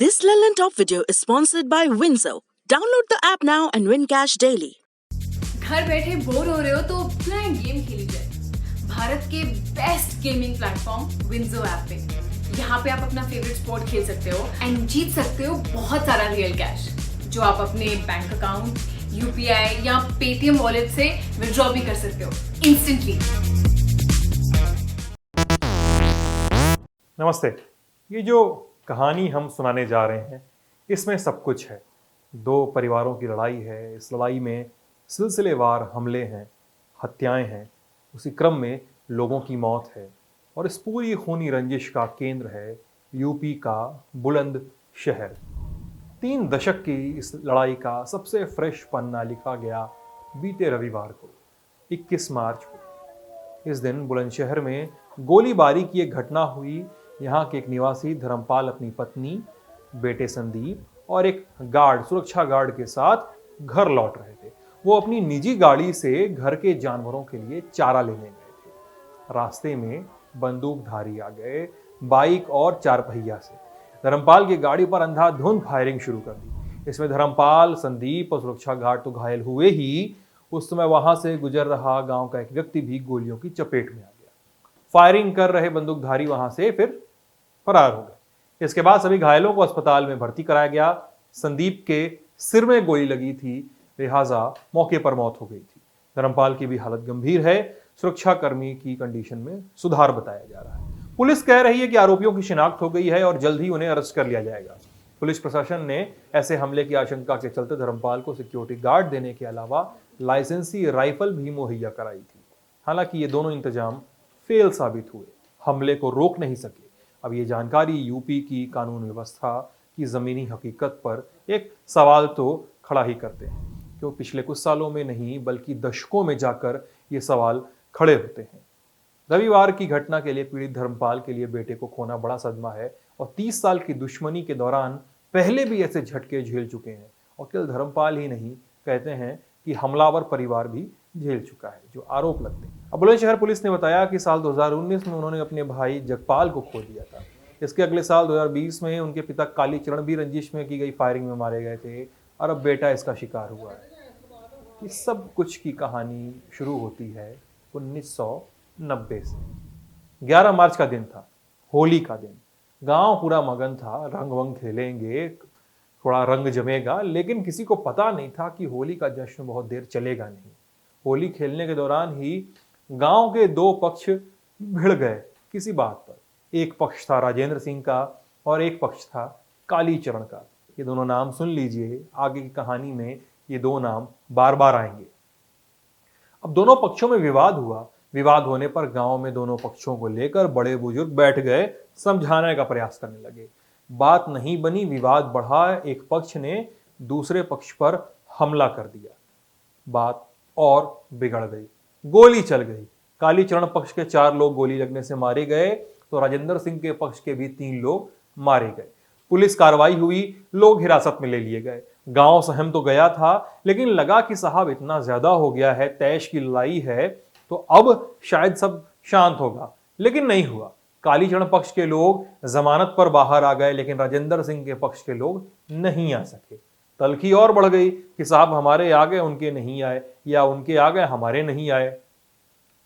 This Lelland Top video is sponsored by Windsor. Download the app now and win cash daily. घर बैठे bore हो रहे हो तो क्यों ना गेम खेली जाए भारत के best gaming platform WinZO app पे। यहाँ पे आप अपना फेवरेट स्पोर्ट खेल सकते हो एंड जीत सकते हो बहुत सारा रियल कैश जो आप अपने बैंक अकाउंट, यूपीआई या पेटीएम वॉलेट से विड्रॉ भी कर सकते हो इंस्टेंटली। नमस्ते। ये जो कहानी हम सुनाने जा रहे हैं इसमें सब कुछ है। दो परिवारों की लड़ाई है। इस लड़ाई में सिलसिलेवार हमले हैं, हत्याएं हैं, उसी क्रम में लोगों की मौत है और इस पूरी खूनी रंजिश का केंद्र है यूपी का बुलंद शहर। 3 दशक की इस लड़ाई का सबसे फ्रेश पन्ना लिखा गया बीते रविवार को 21 मार्च को। इस दिन बुलंदशहर में गोलीबारी की एक घटना हुई। यहाँ के एक निवासी धर्मपाल अपनी पत्नी, बेटे संदीप और एक गार्ड, सुरक्षा गार्ड के साथ घर लौट रहे थे। वो अपनी निजी गाड़ी से घर के जानवरों के लिए चारा लेने गए थे। रास्ते में बंदूकधारी आ गए, बाइक और 4 पहिया से। धर्मपाल की गाड़ी पर अंधाधुंध फायरिंग शुरू कर दी। इसमें धर्मपाल, संदीप और सुरक्षा गार्ड तो घायल हुए ही, उस समय वहां से गुजर रहा गांव का एक व्यक्ति भी गोलियों की चपेट में आ गया। फायरिंग कर रहे बंदूकधारी वहां से फिर फरार हो गए। इसके बाद सभी घायलों को अस्पताल में भर्ती कराया गया। संदीप के सिर में गोली लगी थी, लिहाजा मौके पर मौत हो गई थी। धर्मपाल की भी हालत गंभीर है। सुरक्षाकर्मी की कंडीशन में सुधार बताया जा रहा है। पुलिस कह रही है कि आरोपियों की शिनाख्त हो गई है और जल्द ही उन्हें अरेस्ट कर लिया जाएगा। पुलिस प्रशासन ने ऐसे हमले की आशंका के चलते धर्मपाल को सिक्योरिटी गार्ड देने के अलावा लाइसेंसी राइफल भी मुहैया कराई थी। हालांकि ये दोनों इंतजाम फेल साबित हुए, हमले को रोक नहीं सके। अब ये जानकारी यूपी की कानून व्यवस्था की ज़मीनी हकीकत पर एक सवाल तो खड़ा ही करते हैं, क्यों पिछले कुछ सालों में नहीं बल्कि दशकों में जाकर ये सवाल खड़े होते हैं। रविवार की घटना के लिए पीड़ित धर्मपाल के लिए बेटे को खोना बड़ा सदमा है और 30 साल की दुश्मनी के दौरान पहले भी ऐसे झटके झेल चुके हैं और केवल धर्मपाल ही नहीं, कहते हैं कि हमलावर परिवार भी झेल चुका है जो आरोप लगते हैं। अब बुलंदशहर पुलिस ने बताया कि साल 2019 में उन्होंने अपने भाई जगपाल को खो दिया था। इसके अगले साल 2020 में उनके पिता कालीचरण भी रंजिश में की गई फायरिंग में मारे गए थे और अब बेटा इसका शिकार हुआ है। इस सब कुछ की कहानी शुरू होती है 1990 से। 11 मार्च का दिन था, होली का दिन। गांव पूरा मगन था, रंग वंग खेलेंगे, थोड़ा रंग जमेगा, लेकिन किसी को पता नहीं था कि होली का जश्न बहुत देर चलेगा नहीं। होली खेलने के दौरान ही गांव के 2 पक्ष भिड़ गए किसी बात पर। एक पक्ष था राजेंद्र सिंह का और एक पक्ष था कालीचरण का। ये दोनों नाम सुन लीजिए, आगे की कहानी में ये 2 नाम बार बार आएंगे। अब दोनों पक्षों में विवाद हुआ। विवाद होने पर गांव में दोनों पक्षों को लेकर बड़े बुजुर्ग बैठ गए, समझाने का प्रयास करने लगे। बात नहीं बनी, विवाद बढ़ा। एक पक्ष ने दूसरे पक्ष पर हमला कर दिया। बात और बिगड़ गई, गोली चल गई। कालीचरण पक्ष के 4 लोग गोली लगने से मारे गए तो राजेंद्र सिंह के पक्ष के भी 3 लोग मारे गए। पुलिस कार्रवाई हुई, लोग हिरासत में ले लिए गए। गांव सहम तो गया था, लेकिन लगा कि साहब इतना ज्यादा हो गया है, तैश की लड़ाई है तो अब शायद सब शांत होगा, लेकिन नहीं हुआ। कालीचरण पक्ष के लोग जमानत पर बाहर आ गए, लेकिन राजेंद्र सिंह के पक्ष के लोग नहीं आ सके। तलखी और बढ़ गई कि साहब हमारे आ गए, उनके नहीं आए, या उनके आ गए, हमारे नहीं आए।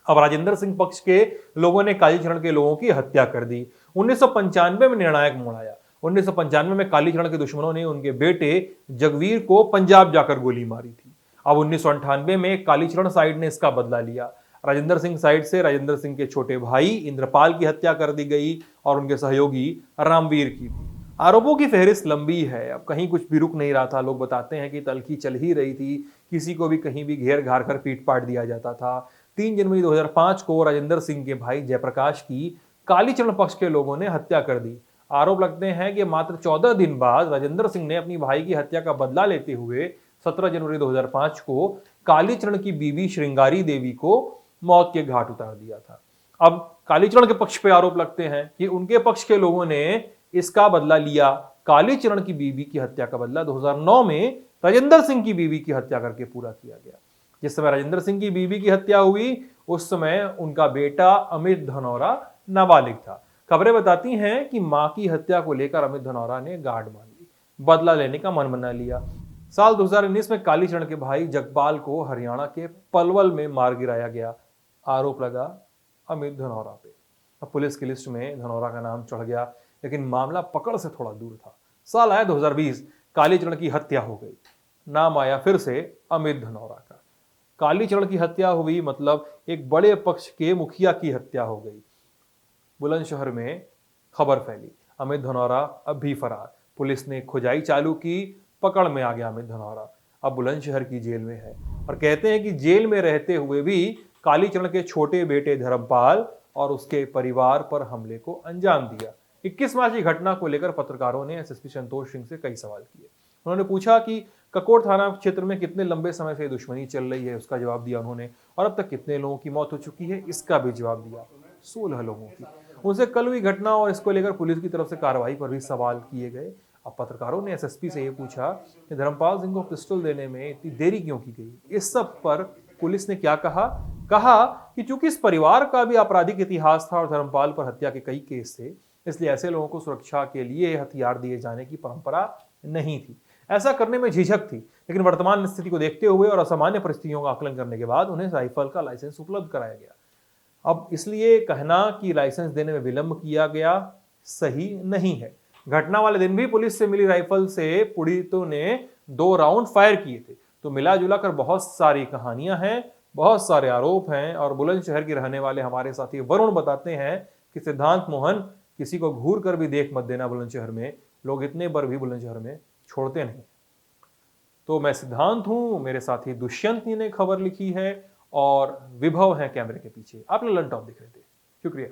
अब राजेंद्र सिंह पक्ष के लोगों ने कालीचरण के लोगों की हत्या कर दी। 1995 में निर्णायक मोड़ आया। 1995 में कालीचरण के दुश्मनों ने उनके बेटे जगवीर को पंजाब जाकर गोली मारी थी। अब 1998 में कालीचरण साइड ने इसका बदला लिया। राजेंद्र सिंह साइड से राजेंद्र सिंह के छोटे भाई इंद्रपाल की हत्या कर दी गई और उनके सहयोगी रामवीर की भी। आरोपों की फहरिस्त लंबी है, अब कहीं कुछ भी रुक नहीं रहा था। लोग बताते हैं कि तलखी चल ही रही थी, किसी को भी कहीं भी घेर घार कर पीट पाट दिया जाता था। 3 जनवरी 2005 को राजेंद्र सिंह के भाई जयप्रकाश की कालीचरण पक्ष के लोगों ने हत्या कर दी। आरोप लगते हैं कि मात्र 14 दिन बाद राजेंद्र सिंह ने अपनी भाई की हत्या का बदला लेते हुए 17 जनवरी 2005 को कालीचरण की बीवी श्रृंगारी देवी को मौत के घाट उतार दिया था। अब कालीचरण के पक्ष पे आरोप लगते हैं कि उनके पक्ष के लोगों ने इसका बदला लिया। कालीचरण की बीवी की हत्या का बदला 2009 में राजेंद्र सिंह की बीवी की हत्या करके पूरा किया गया। जिस समय राजेंद्र सिंह की बीवी की हत्या हुई उस समय उनका बेटा अमित धनौरा नाबालिग था। खबरें बताती हैं कि मां की हत्या को लेकर अमित धनौरा ने गार्ड मान ली, बदला लेने का मन बना लिया। साल 2019 में कालीचरण के भाई जगपाल को हरियाणा के पलवल में मार गिराया गया। आरोप लगा अमित धनौरा पे। अब पुलिस की लिस्ट में धनौरा का नाम चढ़ गया, लेकिन मामला पकड़ से थोड़ा दूर था। साल आया 2020, कालीचरण की हत्या हो गई। नाम आया फिर से अमित धनौरा का। कालीचरण की हत्या हुई मतलब एक बड़े पक्ष के मुखिया की हत्या हो गई। बुलंदशहर में खबर फैली, अमित धनौरा अब भी फरार। पुलिस ने खुदाई चालू की, पकड़ में आ गया अमित धनौरा। अब बुलंदशहर की जेल में है और कहते हैं कि जेल में रहते हुए भी कालीचरण के छोटे बेटे धर्मपाल और उसके परिवार पर हमले को अंजाम दिया। 21 मार्च की घटना को लेकर पत्रकारों ने एसएसपी संतोष सिंह से कई सवाल किए। उन्होंने पूछा कि ककोट थाना क्षेत्र में कितने लंबे समय से दुश्मनी चल रही है, उसका जवाब दिया उन्होंने, और अब तक कितने लोगों की मौत हो चुकी है, इसका भी जवाब दिया। 16 लोगों की। उनसे कल हुई घटना और इसको लेकर पुलिस की तरफ से कार्रवाई पर भी सवाल किए गए। अब पत्रकारों ने एसएसपी से ये पूछा कि धर्मपाल सिंह को पिस्टल देने में इतनी देरी क्यों की गई। इस सब पर पुलिस ने क्या कहा कि चूंकि इस परिवार का भी आपराधिक इतिहास था और धर्मपाल पर हत्या के कई केस थे, इसलिए ऐसे लोगों को सुरक्षा के लिए हथियार दिए जाने की परंपरा नहीं थी। ऐसा करने में झिझक थी, लेकिन वर्तमान स्थिति को देखते हुए और असामान्य परिस्थितियों का आकलन करने के बाद उन्हें राइफल का लाइसेंस उपलब्ध कराया गया। अब इसलिए कहना कि लाइसेंस देने में विलंब किया गया सही नहीं है। घटना वाले दिन भी पुलिस से मिली राइफल से पीड़ितों ने 2 राउंड फायर किए थे। तो मिला जुला कर बहुत सारी कहानियां हैं, बहुत सारे आरोप हैं। और बुलंदशहर के रहने वाले हमारे साथी वरुण बताते हैं कि सिद्धांत मोहन, किसी को घूर कर भी देख मत देना बुलंदशहर में, लोग इतने बार भी बुलंदशहर में छोड़ते नहीं। तो मैं सिद्धांत हूं, मेरे साथी दुष्यंत ने खबर लिखी है और विभव है कैमरे के पीछे। आप ललन टॉप दिख रहे थे। शुक्रिया।